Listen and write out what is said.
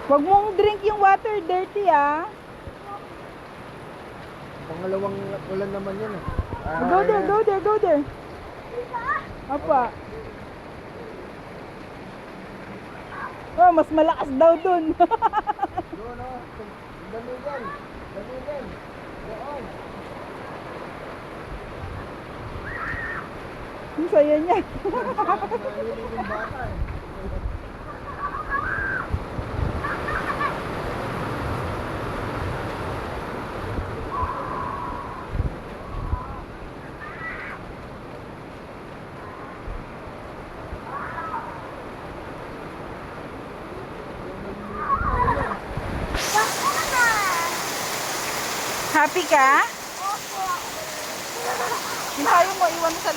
Huwag mong drink yung water, dirty ah. Pangalawang ulan naman yan eh. Go there, go there, go there. Apa. Oh, mas malakas daw dun. Doon o. Dalugan. Dalugan. Doon. Ang saya niya. Mahilig yung bata eh. Happy ka? Opo. Yung tayo mo, iwan mo sa